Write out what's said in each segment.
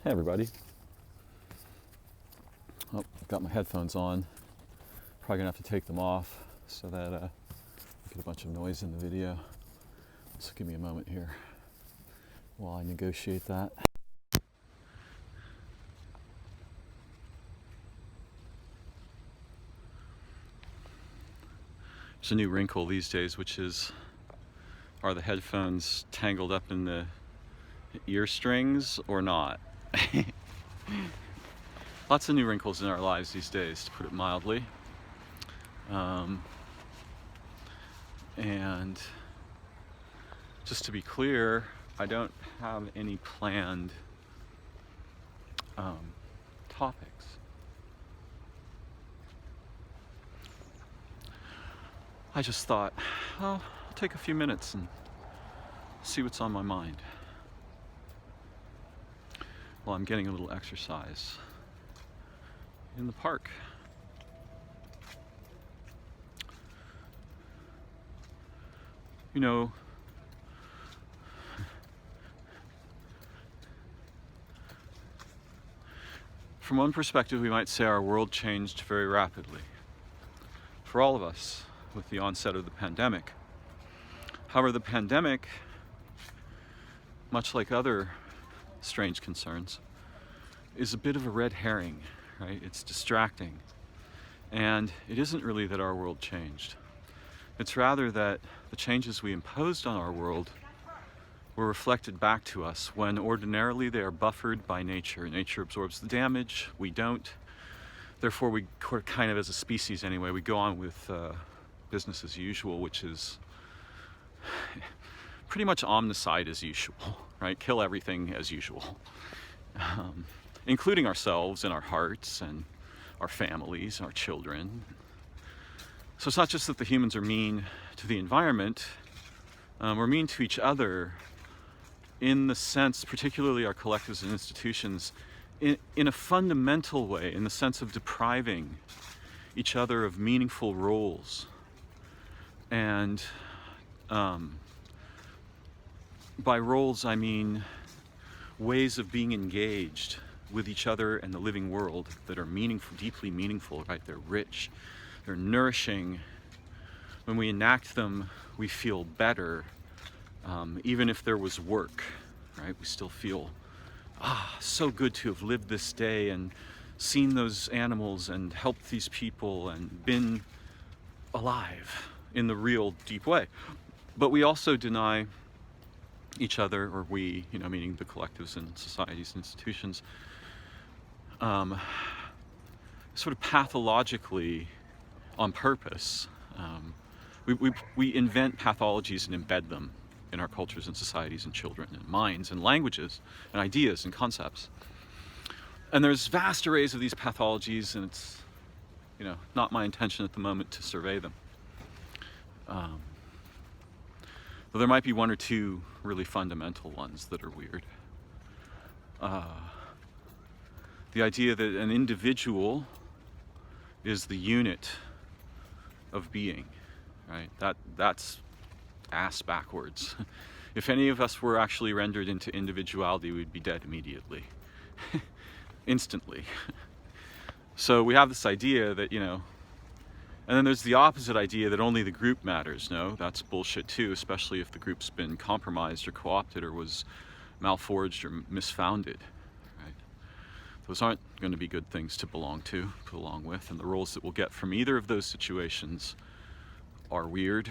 Hey everybody. Oh, I've got my headphones on. Probably gonna have to take them off so that I get a bunch of noise in the video. So give me a moment here while I negotiate that. There's a new wrinkle these days, which is, are the headphones tangled up in the ear strings or not? Lots of new wrinkles in our lives these days, to put it mildly. And just to be clear, I don't have any planned topics. I just thought, well, I'll take a few minutes and see what's on my mind while I'm getting a little exercise in the park. You know, from one perspective, we might say our world changed very rapidly for all of us with the onset of the pandemic. However, the pandemic, much like other strange concerns, is a bit of a red herring, right? It's distracting. And it isn't really that our world changed. It's rather that the changes we imposed on our world were reflected back to us when ordinarily they are buffered by nature. Nature absorbs the damage, we don't. Therefore, we kind of, as a species anyway, we go on with business as usual, which is pretty much omnicide as usual, right? Kill everything as usual, including ourselves and our hearts and our families, our children. So it's not just that the humans are mean to the environment, we're mean to each other in the sense, particularly our collectives and institutions, in a fundamental way, in the sense of depriving each other of meaningful roles. And by roles, I mean ways of being engaged with each other and the living world that are meaningful, deeply meaningful, right? They're rich, they're nourishing. When we enact them, we feel better, even if there was work, right? We still feel, so good to have lived this day and seen those animals and helped these people and been alive in the real deep way. But we also deny each other, or we, meaning the collectives and societies and institutions, sort of pathologically on purpose. We invent pathologies and embed them in our cultures and societies and children and minds and languages and ideas and concepts. And there's vast arrays of these pathologies, and it's, not my intention at the moment to survey them. Though there might be one or two really fundamental ones that are weird. The idea that an individual is the unit of being, right? That's ass backwards. If any of us were actually rendered into individuality, we'd be dead immediately, instantly. So we have this idea that, and then there's the opposite idea that only the group matters. No, that's bullshit too, especially if the group's been compromised or co-opted or was malforged or misfounded, right? Those aren't going to be good things to belong with, and the roles that we'll get from either of those situations are weird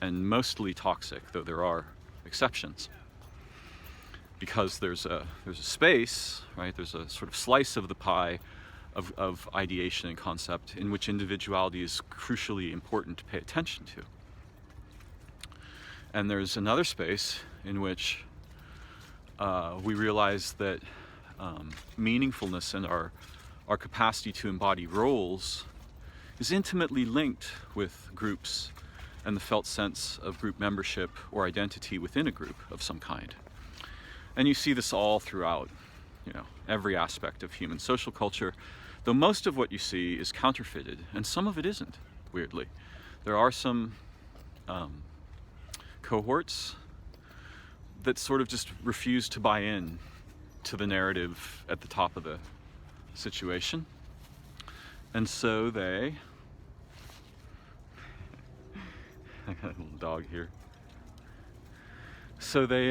and mostly toxic, though there are exceptions. Because there's a space, right? There's a sort of slice of the pie of ideation and concept in which individuality is crucially important to pay attention to. And there's another space in which we realize that meaningfulness and our capacity to embody roles is intimately linked with groups and the felt sense of group membership or identity within a group of some kind. And you see this all throughout, every aspect of human social culture, though most of what you see is counterfeited, and some of it isn't, weirdly. There are some cohorts that sort of just refuse to buy in to the narrative at the top of the situation. And so they, I got a little dog here. So they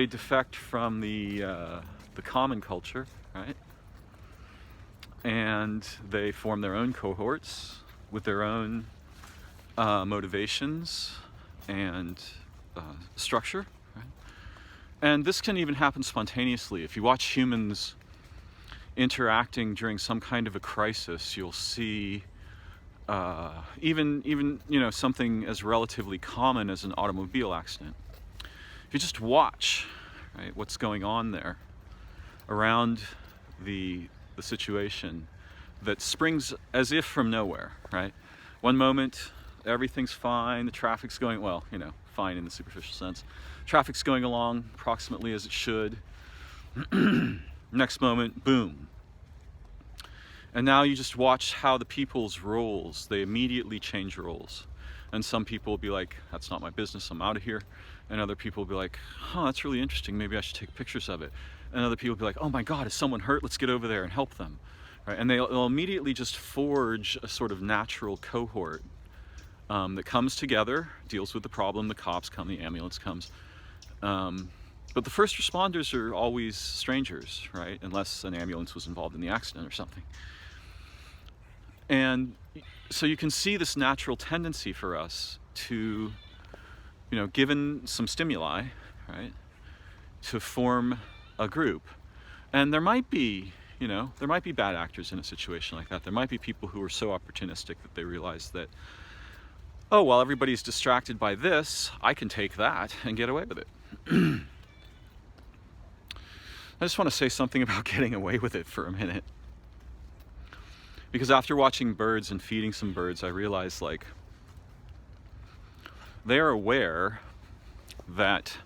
defect from the common culture, right? And they form their own cohorts with their own motivations and structure, right? And this can even happen spontaneously. If you watch humans interacting during some kind of a crisis, you'll see even you know, something as relatively common as an automobile accident. If you just watch, right, what's going on there around the situation that springs as if from nowhere, right? One moment everything's fine, the traffic's going, well, you know, fine in the superficial sense. Traffic's going along approximately as it should. Next moment, boom. And now you just watch how the people's roles, they immediately change roles. And some people will be like, that's not my business, I'm out of here. And other people will be like, huh, that's really interesting, maybe I should take pictures of it. And other people will be like, oh my God, is someone hurt? Let's get over there and help them. Right? And they'll immediately just forge a sort of natural cohort that comes together, deals with the problem, the cops come, the ambulance comes. But the first responders are always strangers, right? Unless an ambulance was involved in the accident or something. And so you can see this natural tendency for us to, you know, given some stimuli, right, to form a group. And there might be, you know, there might be bad actors in a situation like that. There might be people who are so opportunistic that they realize that, oh, while everybody's distracted by this, I can take that and get away with it. I just want to say something about getting away with it for a minute. Because after watching birds and feeding some birds, I realized, like, they're aware that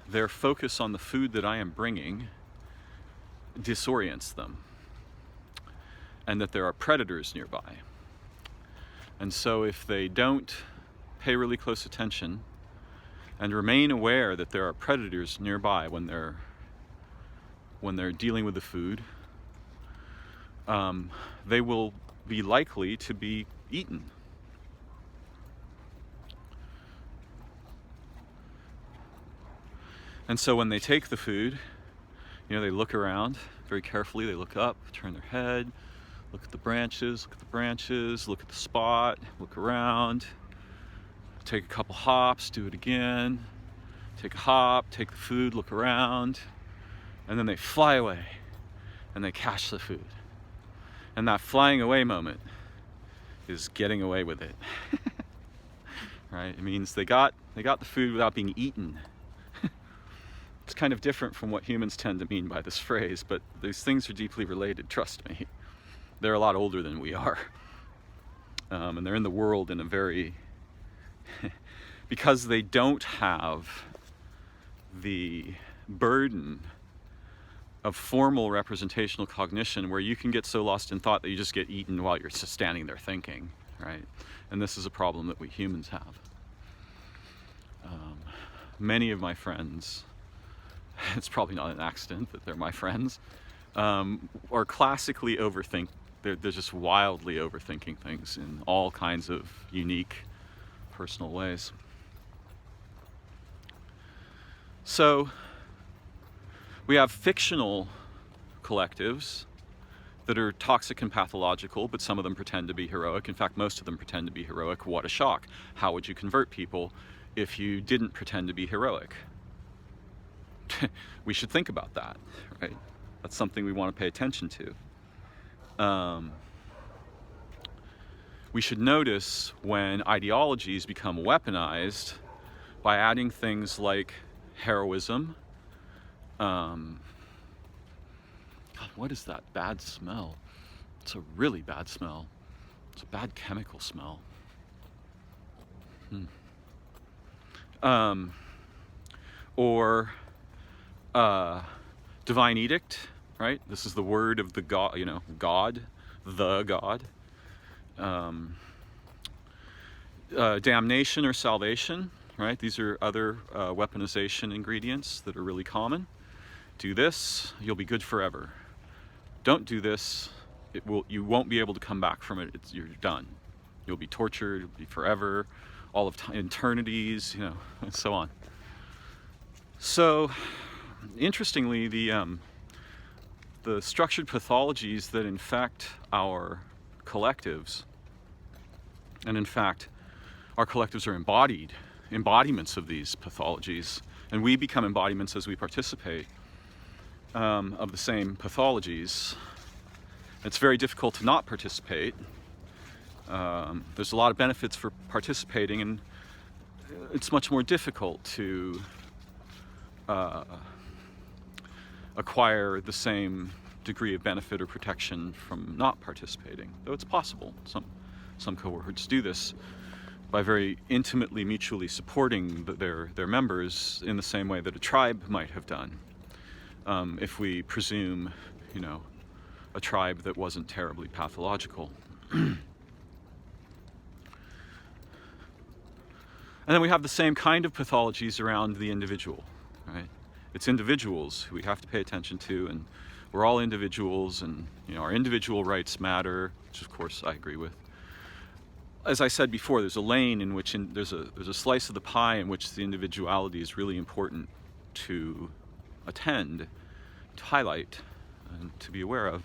their focus on the food that I am bringing disorients them, and that there are predators nearby. And so if they don't pay really close attention and remain aware that there are predators nearby when they're dealing with the food, they will be likely to be eaten. And so when they take the food, you know, they look around very carefully, they look up, turn their head, look at the branches, look at the spot, look around, take a couple hops, do it again, take a hop, take the food, look around, and then they fly away and they catch the food. And that flying away moment is getting away with it. Right? It means they got the food without being eaten. It's kind of different from what humans tend to mean by this phrase, but these things are deeply related, trust me. They're a lot older than we are. And they're in the world in a very... because they don't have the burden of formal representational cognition where you can get so lost in thought that you just get eaten while you're just standing there thinking, right? And this is a problem that we humans have. Many of my friends, it's probably not an accident that they're my friends, are classically they're just wildly overthinking things in all kinds of unique personal ways. So we have fictional collectives that are toxic and pathological, but some of them pretend to be heroic. In fact, most of them pretend to be heroic. What a shock. How would you convert people if you didn't pretend to be heroic? We should think about that, right? That's something we want to pay attention to. We should notice when ideologies become weaponized by adding things like heroism. God, what is that bad smell? It's a really bad smell. It's a bad chemical smell. Or divine edict, right? This is the word of the God, you know, God, the God. Damnation or salvation, right? These are other weaponization ingredients that are really common. Do this, you'll be good forever. Don't do this, you won't be able to come back from it. You're done. You'll be tortured, you'll be forever, all of eternities, you know, and so on. So, interestingly, the structured pathologies that infect our collectives, and in fact, our collectives are embodiments of these pathologies, and we become embodiments as we participate of the same pathologies. It's very difficult to not participate. There's a lot of benefits for participating, and it's much more difficult to acquire the same degree of benefit or protection from not participating, though it's possible. Some cohorts do this by very intimately mutually supporting their members in the same way that a tribe might have done, if we presume, you know, a tribe that wasn't terribly pathological. And then we have the same kind of pathologies around the individual, right? It's individuals who we have to pay attention to, and we're all individuals, and you know, our individual rights matter, which of course I agree with. As I said before, there's a lane in which there's a slice of the pie in which the individuality is really important to attend, to highlight, and to be aware of.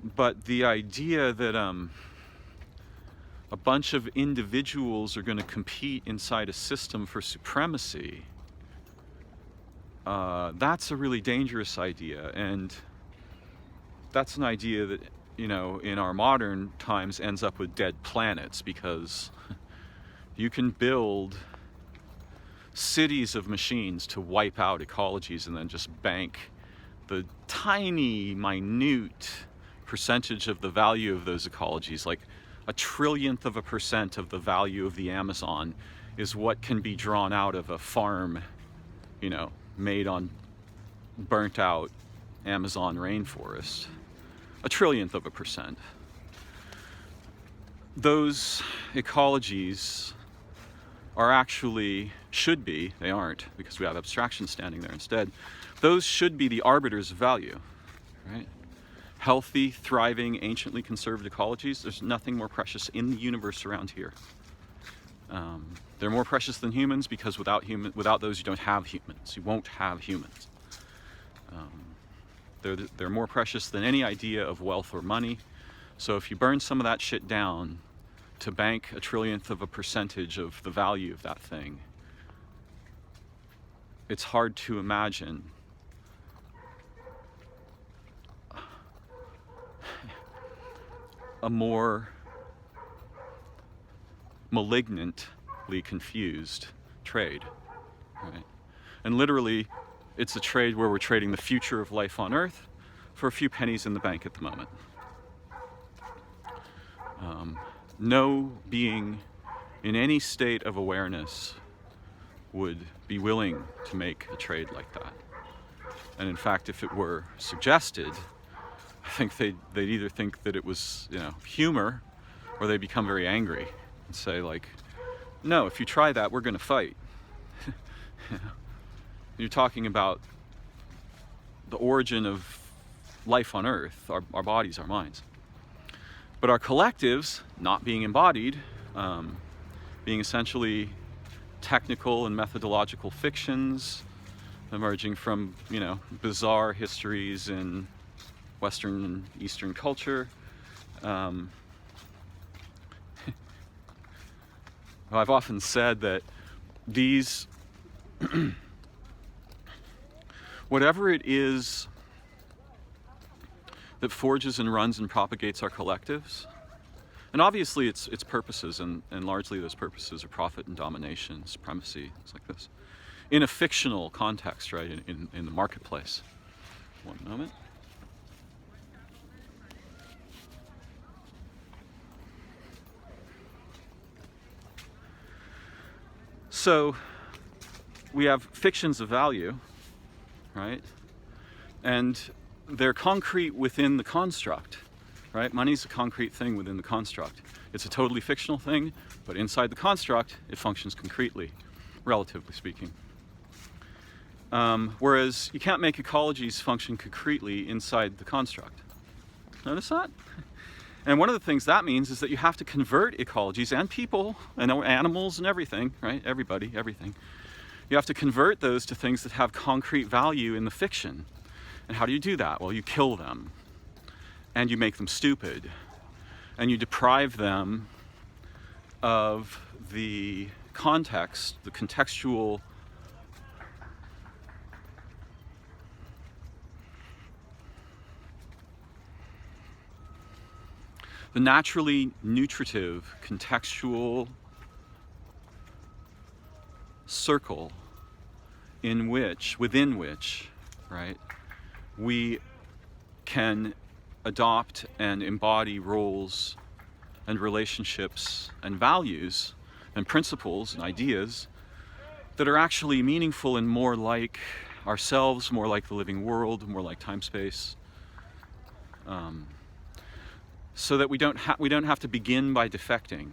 But the idea that a bunch of individuals are going to compete inside a system for supremacy, that's a really dangerous idea, and that's an idea that, you know, in our modern times ends up with dead planets, because you can build cities of machines to wipe out ecologies and then just bank the tiny, minute percentage of the value of those ecologies, like a trillionth of a percent of the value of the Amazon is what can be drawn out of a farm, you know, made on burnt out Amazon rainforest. A trillionth of a percent. Those ecologies are actually, should be, they aren't because we have abstraction standing there instead, those should be the arbiters of value, right? Healthy, thriving, anciently conserved ecologies, there's nothing more precious in the universe around here. They're more precious than humans because without those you don't have humans. You won't have humans. They're more precious than any idea of wealth or money. So if you burn some of that shit down to bank a trillionth of a percentage of the value of that thing, it's hard to imagine a more malignantly confused trade, right? And literally, it's a trade where we're trading the future of life on Earth for a few pennies in the bank at the moment. No being in any state of awareness would be willing to make a trade like that. And in fact, if it were suggested, I think they'd either think that it was, you know, humor, or they'd become very angry and say, like, no, if you try that, we're going to fight. You know? You're talking about the origin of life on Earth, our bodies, our minds. But our collectives, not being embodied, being essentially technical and methodological fictions emerging from, you know, bizarre histories in Western and Eastern culture. I've often said that these, whatever it is that forges and runs and propagates our collectives, and obviously it's purposes, and largely those purposes are profit and domination, supremacy, things like this, in a fictional context, right, in the marketplace. One moment. So we have fictions of value, right? And they're concrete within the construct, right? Money's a concrete thing within the construct. It's a totally fictional thing, but inside the construct, it functions concretely, relatively speaking. Whereas you can't make ecologies function concretely inside the construct. Notice that? And one of the things that means is that you have to convert ecologies and people and animals and everything, right? Everybody, everything. You have to convert those to things that have concrete value in the fiction. And how do you do that? Well, you kill them, and you make them stupid, and you deprive them of the context, the contextual the naturally nutritive contextual circle within which, right, we can adopt and embody roles and relationships and values and principles and ideas that are actually meaningful and more like ourselves, more like the living world, more like time-space, so that we don't have to begin by defecting.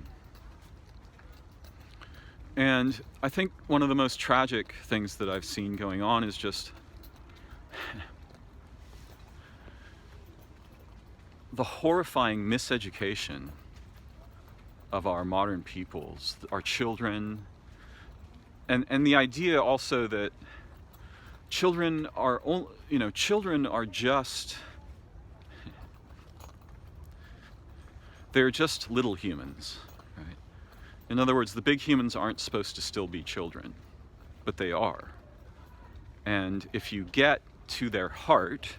And I think one of the most tragic things that I've seen going on is just the horrifying miseducation of our modern peoples, our children, and the idea also that children are just, they're just little humans, right? In other words, the big humans aren't supposed to still be children, but they are. And if you get to their heart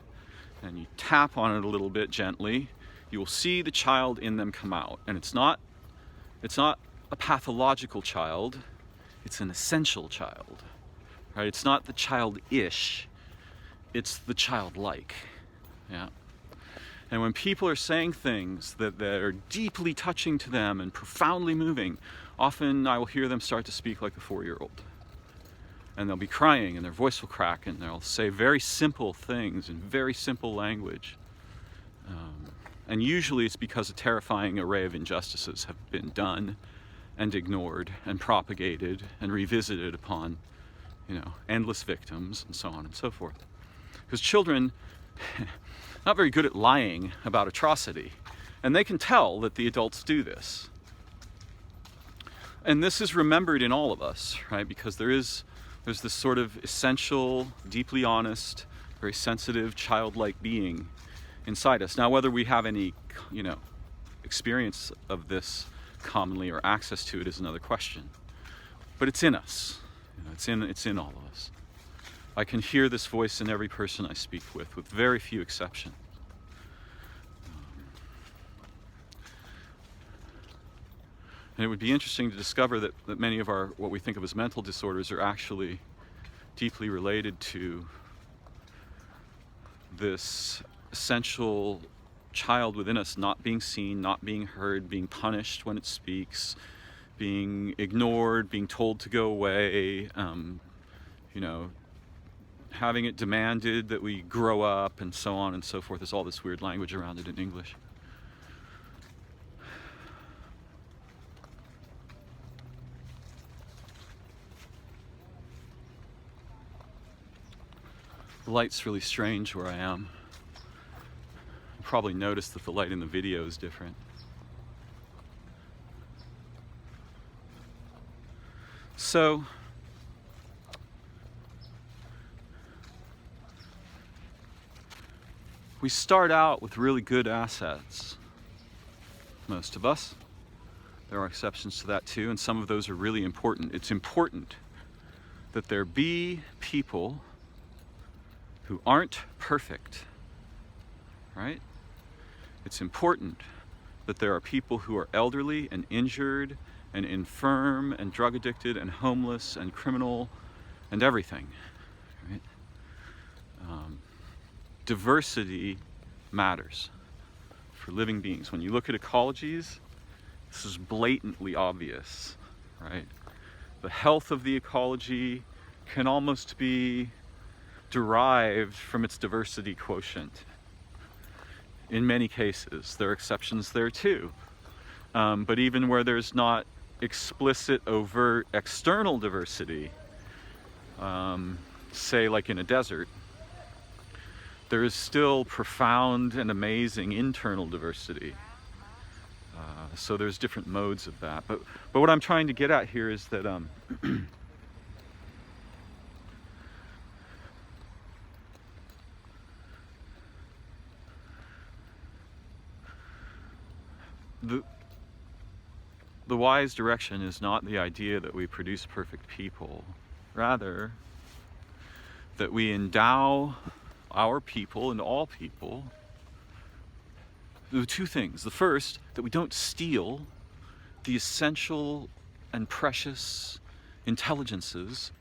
and you tap on it a little bit gently, you will see the child in them come out. And it's not a pathological child, it's an essential child, right? It's not the childish, it's the childlike, yeah? And when people are saying things that are deeply touching to them and profoundly moving, often I will hear them start to speak like a 4-year-old. And they'll be crying and their voice will crack and they'll say very simple things in very simple language. And usually it's because a terrifying array of injustices have been done and ignored and propagated and revisited upon, endless victims and so on and so forth. Because children not very good at lying about atrocity, and they can tell that the adults do this. And this is remembered in all of us, right? Because there's this sort of essential, deeply honest, very sensitive, childlike being inside us. Now, whether we have any, experience of this commonly or access to it is another question. But it's in us. It's in all of us. I can hear this voice in every person I speak with very few exceptions. And it would be interesting to discover that many of our, what we think of as mental disorders, are actually deeply related to this essential child within us not being seen, not being heard, being punished when it speaks, being ignored, being told to go away, having it demanded that we grow up, and so on and so forth. There's all this weird language around it in English. The light's really strange where I am. You probably noticed that the light in the video is different. So, we start out with really good assets. Most of us. There are exceptions to that too, and some of those are really important. It's important that there be people who aren't perfect, right? It's important that there are people who are elderly and injured and infirm and drug addicted and homeless and criminal and everything, right? Diversity matters for living beings. When you look at ecologies, this is blatantly obvious, right? The health of the ecology can almost be derived from its diversity quotient. In many cases, there are exceptions there too. But even where there's not explicit, overt external diversity, say like in a desert, there is still profound and amazing internal diversity. So there's different modes of that. But what I'm trying to get at here is that the wise direction is not the idea that we produce perfect people. Rather, that we endow our people and all people with two things. The first, that we don't steal the essential and precious intelligences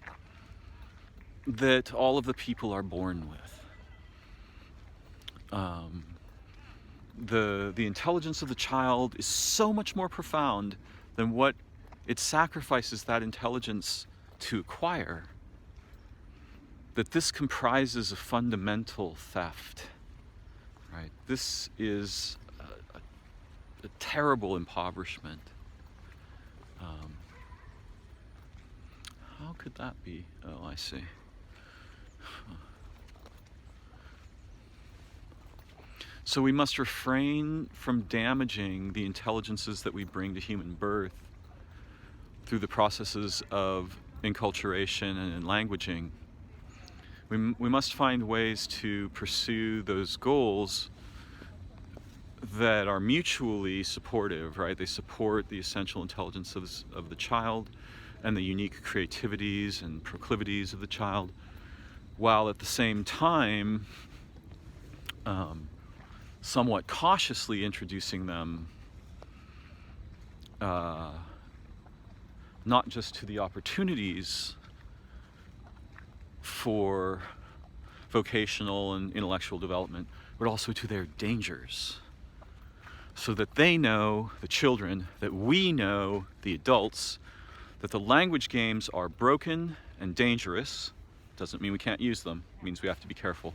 that all of the people are born with. The intelligence of the child is so much more profound than what it sacrifices that intelligence to acquire, that this comprises a fundamental theft, right? This is a terrible impoverishment. How could that be? Oh, I see. So we must refrain from damaging the intelligences that we bring to human birth through the processes of enculturation and enlanguaging. We must find ways to pursue those goals that are mutually supportive, right? They support the essential intelligences of the child and the unique creativities and proclivities of the child, while at the same time somewhat cautiously introducing them not just to the opportunities for vocational and intellectual development, but also to their dangers, so that they know, the children, that we know, the adults, that the language games are broken and dangerous. Doesn't mean we can't use them, it means we have to be careful.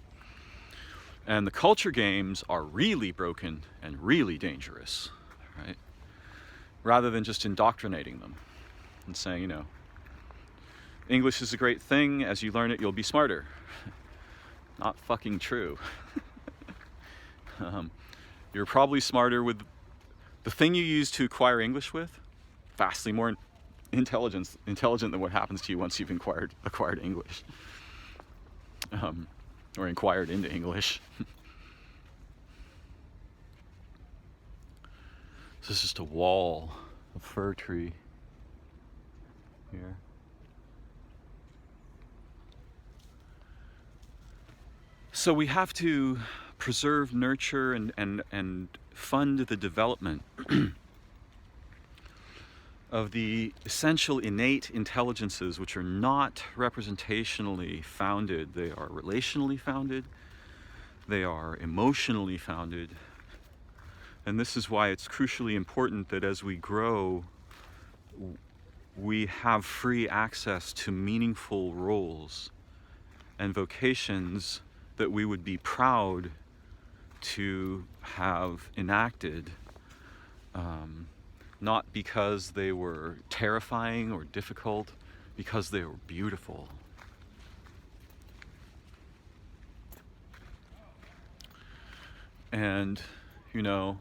And the culture games are really broken and really dangerous, right? Rather than just indoctrinating them and saying, you know, English is a great thing, as you learn it, you'll be smarter. Not fucking true. You're probably smarter with the thing you use to acquire English with, vastly more intelligent than what happens to you once you've acquired English. Or inquired into English. This is just a wall of fir tree here. So we have to preserve, nurture, and fund the development of the essential innate intelligences, which are not representationally founded. They are relationally founded, they are emotionally founded. And this is why it's crucially important that as we grow, we have free access to meaningful roles and vocations that we would be proud to have enacted, not because they were terrifying or difficult, because they were beautiful. And, you know,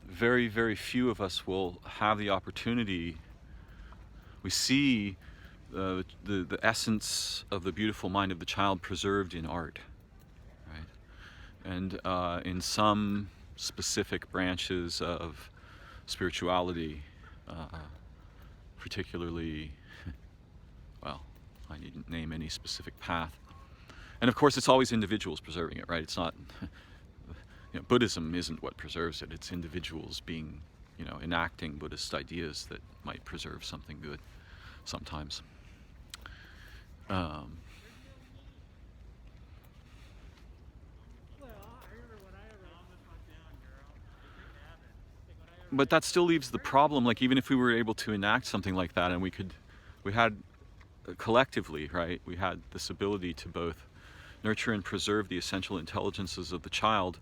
very, very few of us will have the opportunity. We see the essence of the beautiful mind of the child preserved in art, right? And in some specific branches of spirituality, particularly, well, I needn't name any specific path. And of course, it's always individuals preserving it, right? It's not, you know, Buddhism isn't what preserves it. It's individuals being, you know, enacting Buddhist ideas that might preserve something good sometimes. But that still leaves the problem, like even if we were able to enact something like that and we had collectively, right, we had this ability to both nurture and preserve the essential intelligences of the child,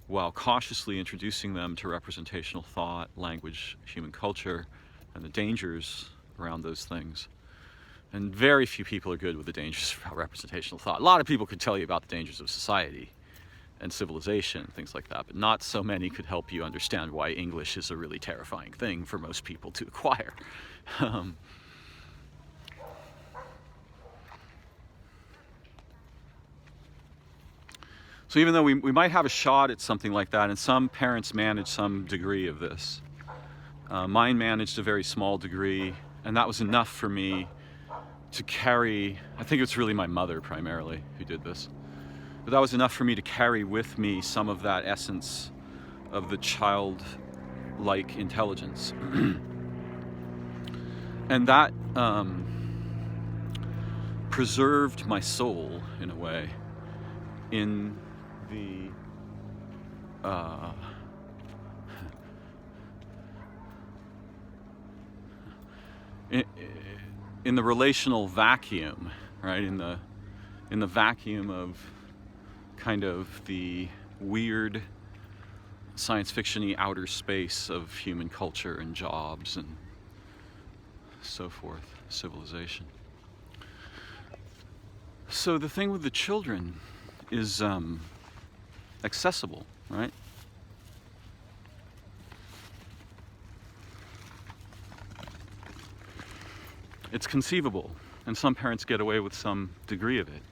while cautiously introducing them to representational thought, language, human culture, and the dangers around those things. And very few people are good with the dangers about representational thought. A lot of people could tell you about the dangers of society and civilization, things like that, but not so many could help you understand why English is a really terrifying thing for most people to acquire. So even though we might have a shot at something like that, and some parents manage some degree of this, mine managed a very small degree, and that was enough for me to carry. I think it's really my mother primarily who did this, but that was enough for me to carry with me some of that essence of the childlike intelligence. And that preserved my soul in a way in the in the relational vacuum, right? In the vacuum of kind of the weird science fiction-y outer space of human culture and jobs and so forth, civilization. So the thing with the children is accessible, right? It's conceivable, and some parents get away with some degree of it.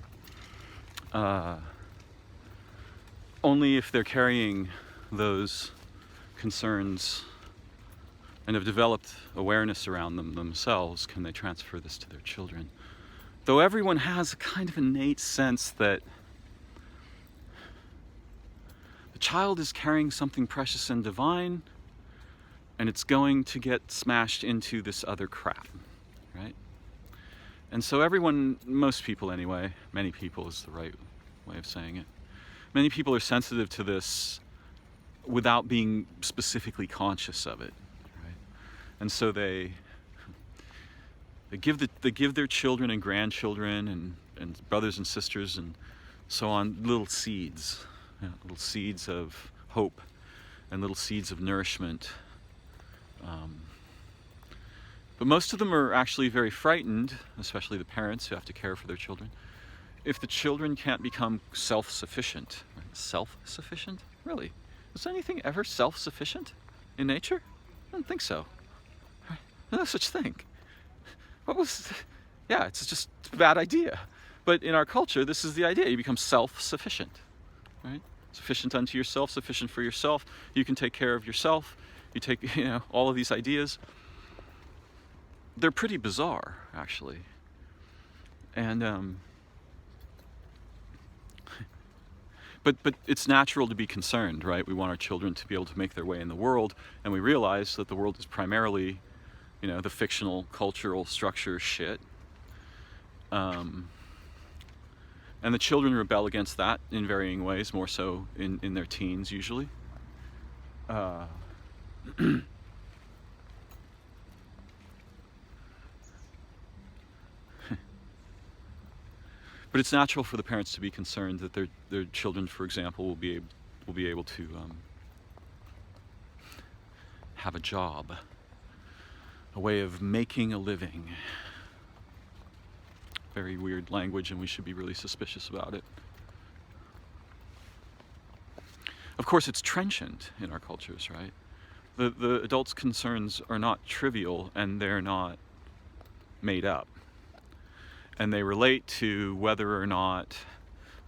Only if they're carrying those concerns and have developed awareness around them themselves can they transfer this to their children. Though everyone has a kind of innate sense that the child is carrying something precious and divine, and it's going to get smashed into this other crap, right? And so everyone, most people anyway, many people is the right way of saying it, many people are sensitive to this without being specifically conscious of it, right? And so they give their children and grandchildren and brothers and sisters and so on little seeds, little seeds of hope and little seeds of nourishment. But most of them are actually very frightened, especially the parents who have to care for their children, if the children can't become self-sufficient. Self-sufficient? Really? Is anything ever self-sufficient in nature? I don't think so. There's no such thing. It's just a bad idea. But in our culture, this is the idea. You become self-sufficient, right? Sufficient unto yourself, sufficient for yourself. You can take care of yourself. You take, all of these ideas. They're pretty bizarre, actually. And, but it's natural to be concerned, right? We want our children to be able to make their way in the world, and we realize that the world is primarily the fictional cultural structure shit. And the children rebel against that in varying ways, more so in their teens usually. But it's natural for the parents to be concerned that their children, for example, will be able to have a job, a way of making a living. Very weird language, and we should be really suspicious about it. Of course, it's trenchant in our cultures, right? The adults' concerns are not trivial, and they're not made up. And they relate to whether or not,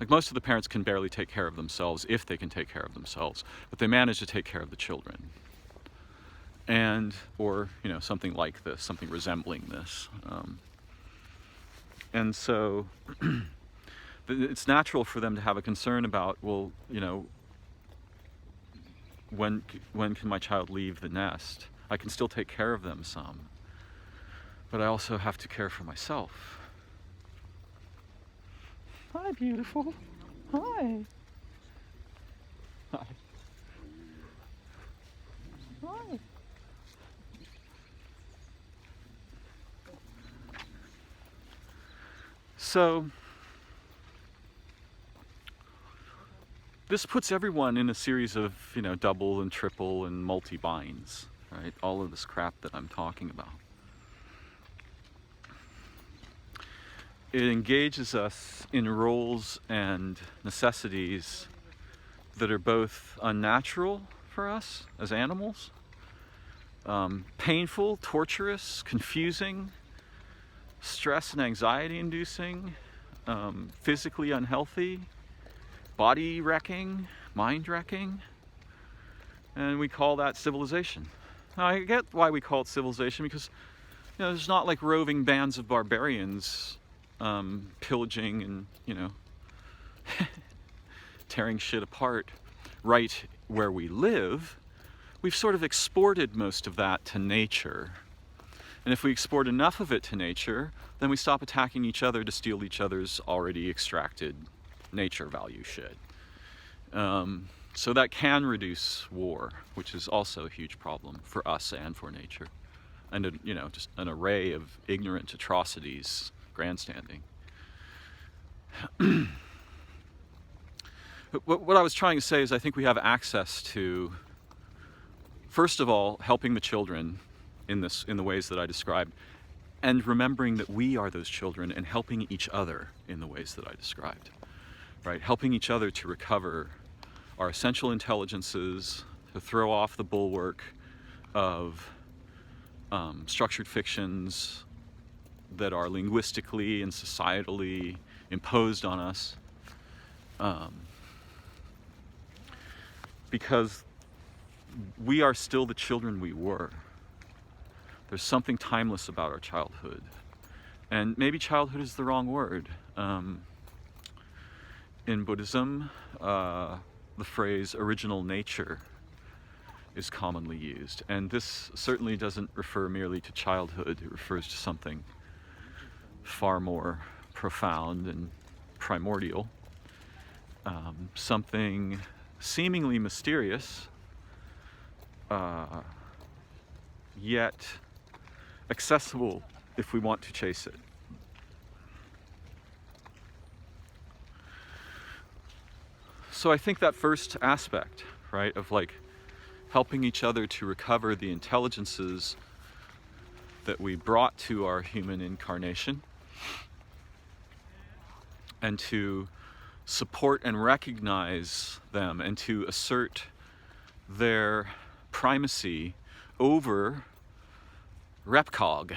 like most of the parents can barely take care of themselves, if they can take care of themselves, but they manage to take care of the children. Or something like this, something resembling this. And so it's natural for them to have a concern about, well, when can my child leave the nest? I can still take care of them some, but I also have to care for myself. Hi, beautiful. Hi. Hi. Hi. So this puts everyone in a series of, you know, double and triple and multi-binds, right? All of this crap that I'm talking about. It engages us in roles and necessities that are both unnatural for us as animals, painful, torturous, confusing, stress and anxiety inducing, physically unhealthy, body wrecking, mind wrecking, and we call that civilization. Now, I get why we call it civilization, because, you know, there's not like roving bands of barbarians pillaging and, you know, tearing shit apart right where we live. We've sort of exported most of that to nature. And if we export enough of it to nature, then we stop attacking each other to steal each other's already extracted nature value shit. So that can reduce war, which is also a huge problem for us and for nature. And, you know, just an array of ignorant atrocities, grandstanding. What I was trying to say is I think we have access to, first of all, helping the children in the ways that I described, and remembering that we are those children and helping each other in the ways that I described, right? Helping each other to recover our essential intelligences, to throw off the bulwark of structured fictions that are linguistically and societally imposed on us, because we are still the children we were. There's something timeless about our childhood. And maybe childhood is the wrong word. In Buddhism, the phrase original nature is commonly used. And this certainly doesn't refer merely to childhood. It refers to something far more profound and primordial. Something seemingly mysterious, yet accessible if we want to chase it. So I think that first aspect, right, of like helping each other to recover the intelligences that we brought to our human incarnation, and to support and recognize them, and to assert their primacy over repcog,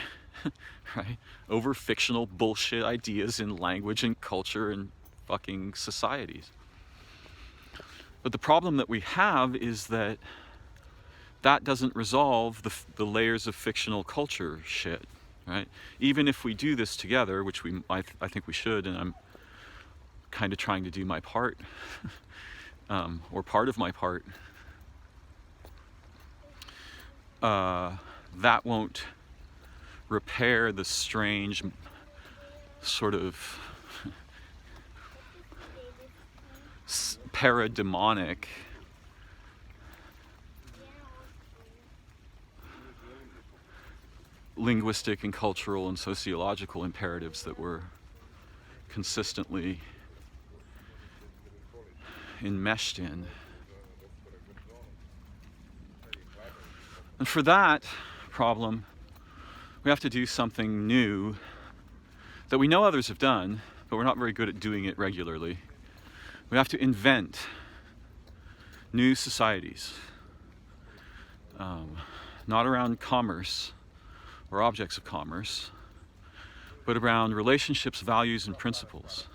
right? Over fictional bullshit ideas in language and culture and fucking societies. But the problem that we have is that that doesn't resolve the layers of fictional culture shit, right? Even if we do this together, which I think we should, and I'm kind of trying to do my part, or part of my part, that won't repair the strange sort of parademonic linguistic and cultural and sociological imperatives that we're consistently enmeshed in. And for that problem, we have to do something new that we know others have done, but we're not very good at doing it regularly. We have to invent new societies, not around commerce or objects of commerce, but around relationships, values, and principles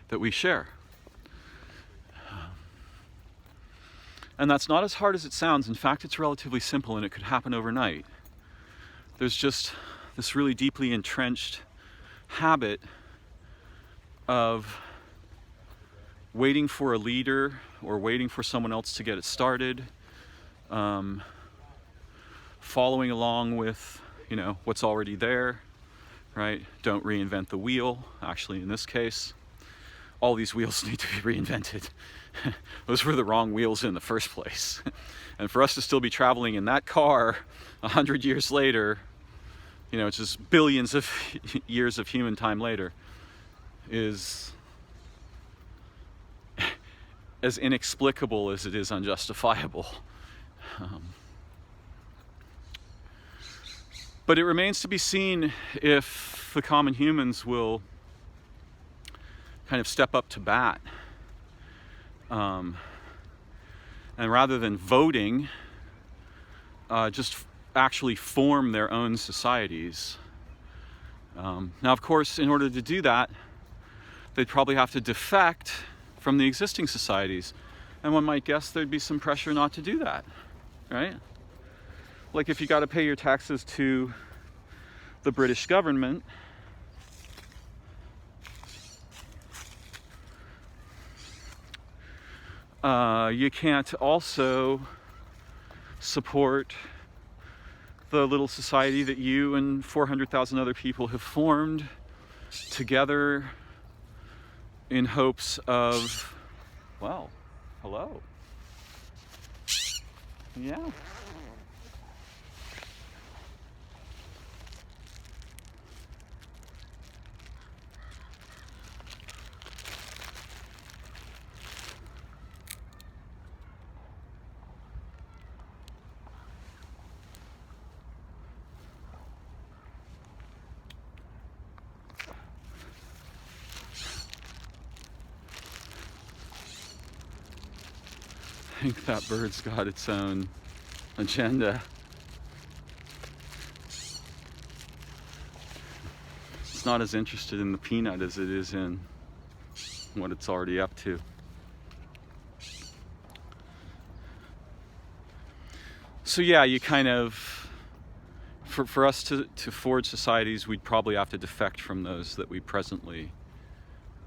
that we share. And that's not as hard as it sounds. In fact, it's relatively simple, and it could happen overnight. There's just this really deeply entrenched habit of waiting for a leader or waiting for someone else to get it started, following along with, you know, what's already there, right? Don't reinvent the wheel. Actually, in this case, all these wheels need to be reinvented. Those were the wrong wheels in the first place. And for us to still be traveling in that car 100 years later, you know, it's just billions of years of human time later, is as inexplicable as it is unjustifiable. But it remains to be seen if the common humans will kind of step up to bat. And rather than voting, just actually form their own societies. Now, of course, in order to do that, they'd probably have to defect from the existing societies. And one might guess there'd be some pressure not to do that, right? Like if you got to pay your taxes to the British government, you can't also support the little society that you and 400,000 other people have formed together in hopes of, well, hello. Yeah. I think that bird's got its own agenda. It's not as interested in the peanut as it is in what it's already up to. So yeah, you kind of, for us to forge societies, we'd probably have to defect from those that we presently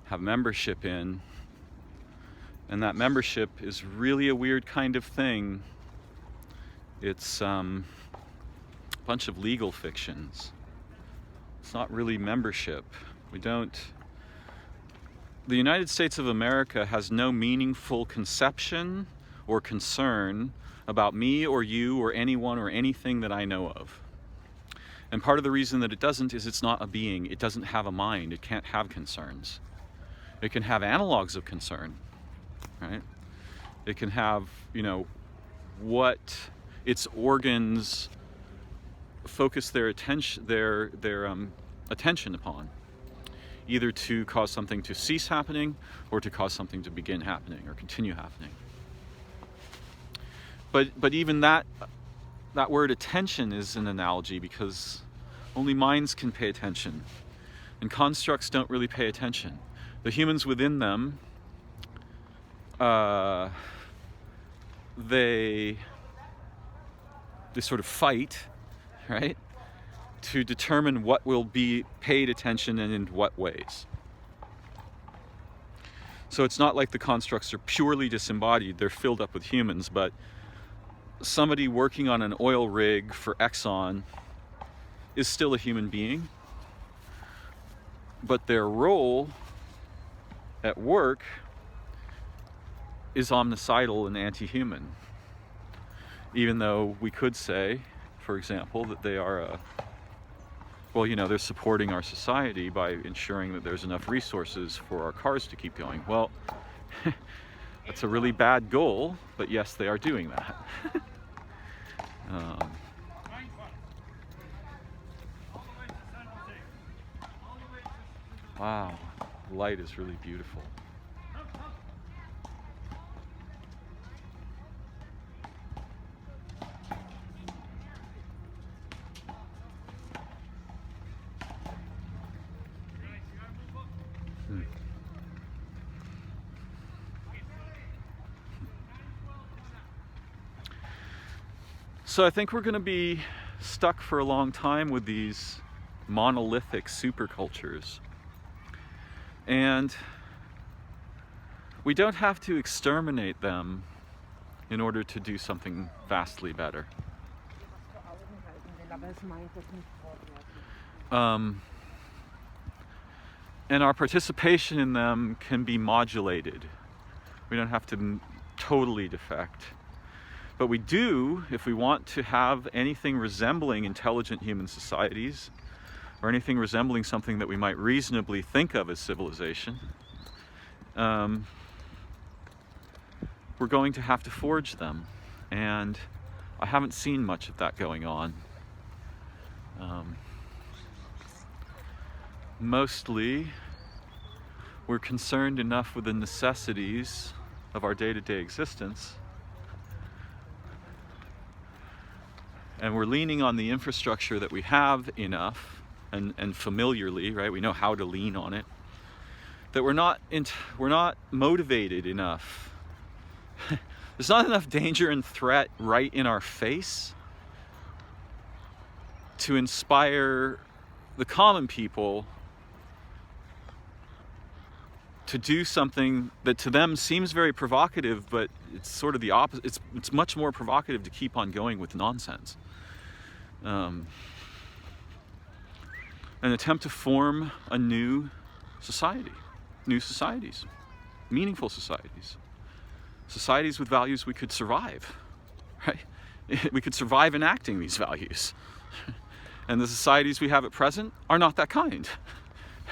have membership in. And that membership is really a weird kind of thing. It's a bunch of legal fictions. It's not really membership. The United States of America has no meaningful conception or concern about me or you or anyone or anything that I know of. And part of the reason that it doesn't is it's not a being. It doesn't have a mind. It can't have concerns. It can have analogs of concern. Right? It can have, what its organs focus their attention, their attention upon, either to cause something to cease happening or to cause something to begin happening or continue happening. But even that word attention is an analogy, because only minds can pay attention, and constructs don't really pay attention. The humans within them, they sort of fight, right, to determine what will be paid attention and in what ways. So it's not like the constructs are purely disembodied, they're filled up with humans, but somebody working on an oil rig for Exxon is still a human being, but their role at work is omnicidal and anti-human. Even though we could say, for example, that they are they're supporting our society by ensuring that there's enough resources for our cars to keep going. Well, that's a really bad goal, but yes, they are doing that. Wow, the light is really beautiful. So I think we're going to be stuck for a long time with these monolithic supercultures. And we don't have to exterminate them in order to do something vastly better. And our participation in them can be modulated. We don't have to totally defect. But we do, if we want to have anything resembling intelligent human societies, or anything resembling something that we might reasonably think of as civilization, we're going to have to forge them. And I haven't seen much of that going on. Mostly, we're concerned enough with the necessities of our day-to-day existence, and we're leaning on the infrastructure that we have enough, and familiarly, right? We know how to lean on it, that we're not motivated enough. There's not enough danger and threat right in our face to inspire the common people to do something that to them seems very provocative, but it's sort of the opposite. It's much more provocative to keep on going with nonsense. An attempt to form a new society, new societies, meaningful societies, societies with values we could survive, right? We could survive enacting these values. And the societies we have at present are not that kind.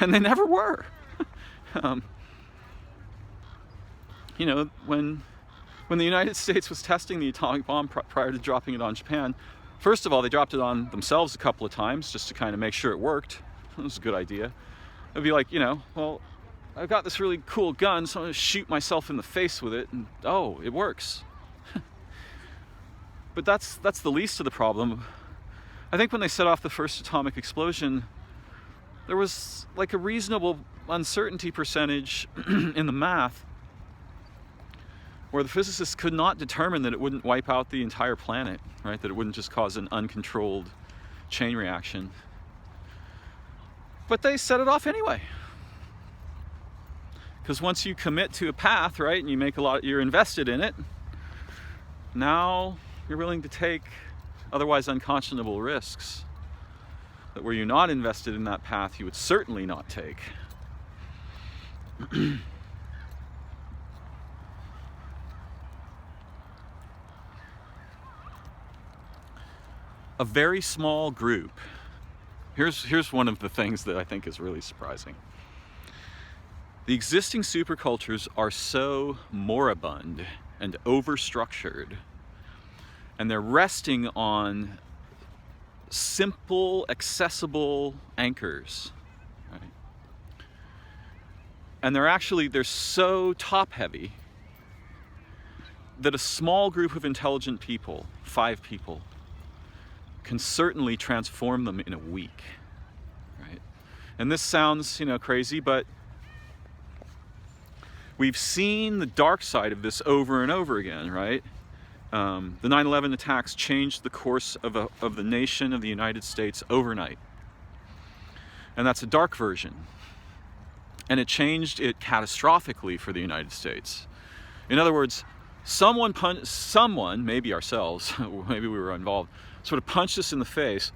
And they never were. You know, when the United States was testing the atomic bomb prior to dropping it on Japan, first of all, they dropped it on themselves a couple of times just to kind of make sure it worked. It was a good idea. It'd be like, you know, well, I've got this really cool gun, so I'm going to shoot myself in the face with it, and oh, it works. But that's the least of the problem. I think when they set off the first atomic explosion, there was like a reasonable uncertainty percentage in the math where the physicists could not determine that it wouldn't wipe out the entire planet, right? That it wouldn't just cause an uncontrolled chain reaction. But they set it off anyway. Because once you commit to a path, right, and you make you're invested in it, now you're willing to take otherwise unconscionable risks that were you not invested in that path, you would certainly not take. A very small group. Here's one of the things that I think is really surprising. The existing supercultures are so moribund and overstructured, and they're resting on simple, accessible anchors, right? And they're so top-heavy that a small group of intelligent people, 5 people, can certainly transform them in a week, right? And this sounds, crazy, but we've seen the dark side of this over and over again, right? The 9/11 attacks changed the course of the nation of the United States overnight. And that's a dark version. And it changed it catastrophically for the United States. In other words, someone, maybe ourselves, maybe we were involved, sort of punched us in the face.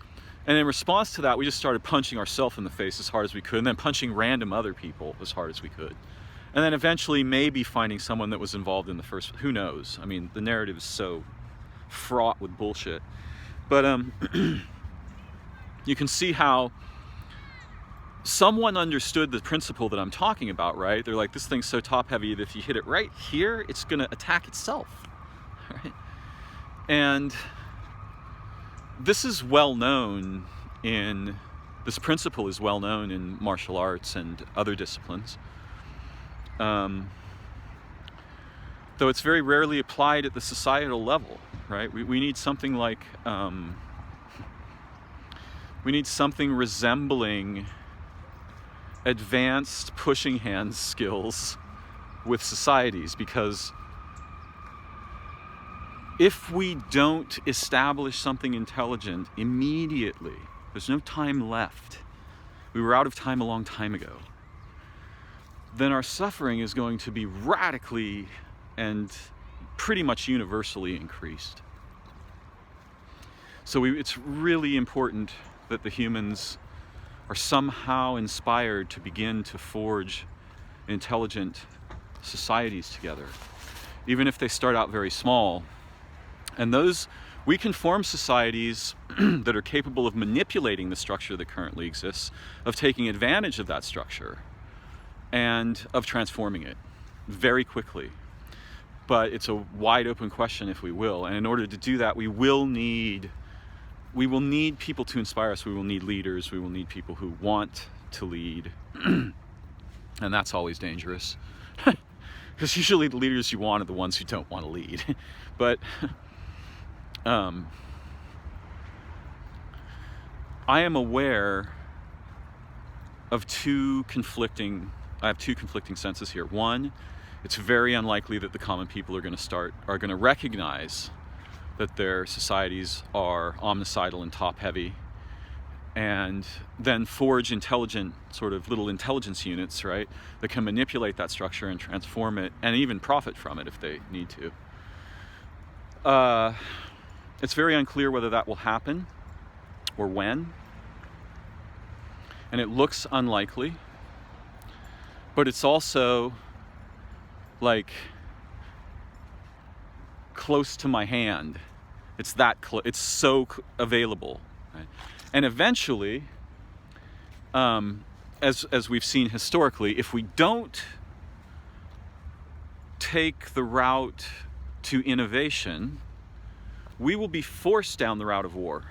And in response to that, we just started punching ourselves in the face as hard as we could, and then punching random other people as hard as we could. And then eventually maybe finding someone that was involved in the first, who knows? I mean, the narrative is so fraught with bullshit. But you can see how someone understood the principle that I'm talking about, right? They're like, this thing's so top heavy that if you hit it right here, it's gonna attack itself, right? And this is well known this principle is well known in martial arts and other disciplines. Though it's very rarely applied at the societal level, right? We need something like, we need something resembling advanced pushing hands skills with societies, because if we don't establish something intelligent immediately, there's no time left. We were out of time a long time ago. Then our suffering is going to be radically and pretty much universally increased. So it's really important that the humans are somehow inspired to begin to forge intelligent societies together, even if they start out very small. And we can form societies that are capable of manipulating the structure that currently exists, of taking advantage of that structure, and of transforming it very quickly. but it's a wide open question if we will. And in order to do that, we will need people to inspire us. We will need leaders. We will need people who want to lead. And that's always dangerous. Because usually the leaders you want are the ones who don't want to lead. But I am aware of two conflicting senses here. One, it's very unlikely that the common people are going to recognize that their societies are omnicidal and top-heavy, and then forge intelligent sort of little intelligence units, right, that can manipulate that structure and transform it and even profit from it if they need to. It's very unclear whether that will happen or when, and it looks unlikely, but it's also like close to my hand. It's that it's so available, right? And eventually, as we've seen historically, if we don't take the route to innovation, we will be forced down the route of war.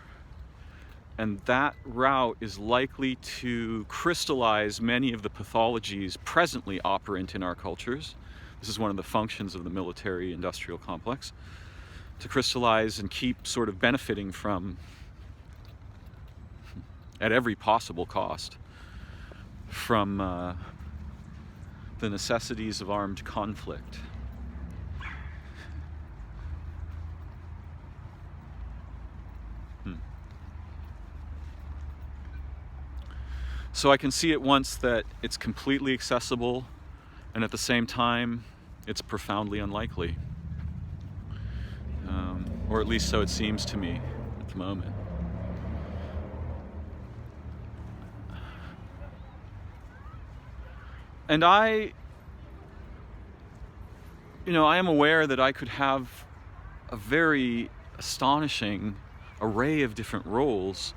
And that route is likely to crystallize many of the pathologies presently operant in our cultures. This is one of the functions of the military-industrial complex, to crystallize and keep sort of benefiting from, at every possible cost, from the necessities of armed conflict. So I can see at once that it's completely accessible, and at the same time, it's profoundly unlikely. Or at least so it seems to me at the moment. And I am aware that I could have a very astonishing array of different roles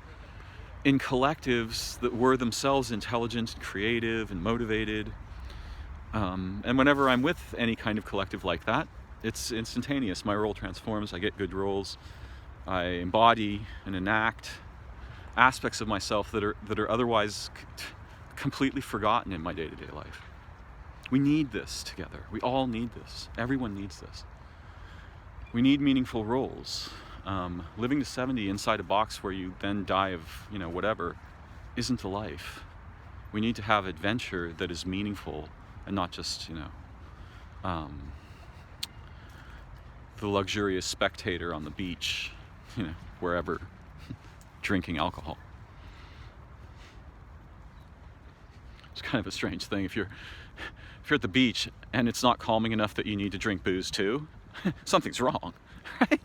in collectives that were themselves intelligent and creative and motivated. And whenever I'm with any kind of collective like that, it's instantaneous. My role transforms. I get good roles. I embody and enact aspects of myself that are otherwise completely forgotten in my day-to-day life. We need this together. We all need this. Everyone needs this. We need meaningful roles. Living to 70 inside a box where you then die of, whatever, isn't a life. We need to have adventure that is meaningful and not just, the luxurious spectator on the beach, wherever, drinking alcohol. It's kind of a strange thing if you're at the beach and it's not calming enough that you need to drink booze too. Something's wrong, right?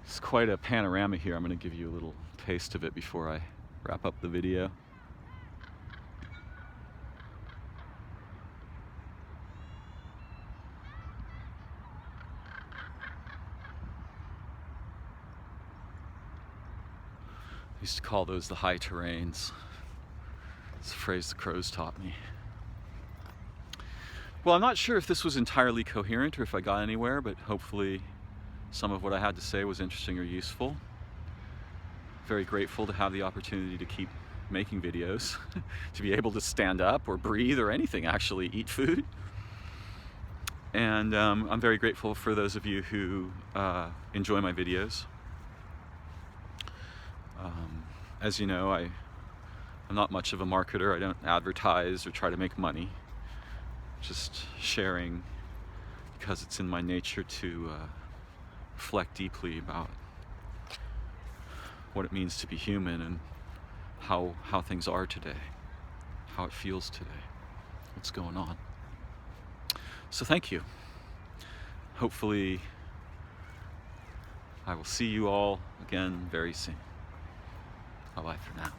It's quite a panorama here. I'm going to give you a little taste of it before I wrap up the video. I used to call those the high terrains. It's a phrase the crows taught me. Well, I'm not sure if this was entirely coherent or if I got anywhere, but hopefully some of what I had to say was interesting or useful. Very grateful to have the opportunity to keep making videos, to be able to stand up or breathe or anything, actually eat food. And I'm very grateful for those of you who enjoy my videos. As you know, I'm not much of a marketer. I don't advertise or try to make money. Just sharing because it's in my nature to reflect deeply about what it means to be human and how things are today, how it feels today, what's going on. So thank you. Hopefully I will see you all again very soon. Bye-bye for now.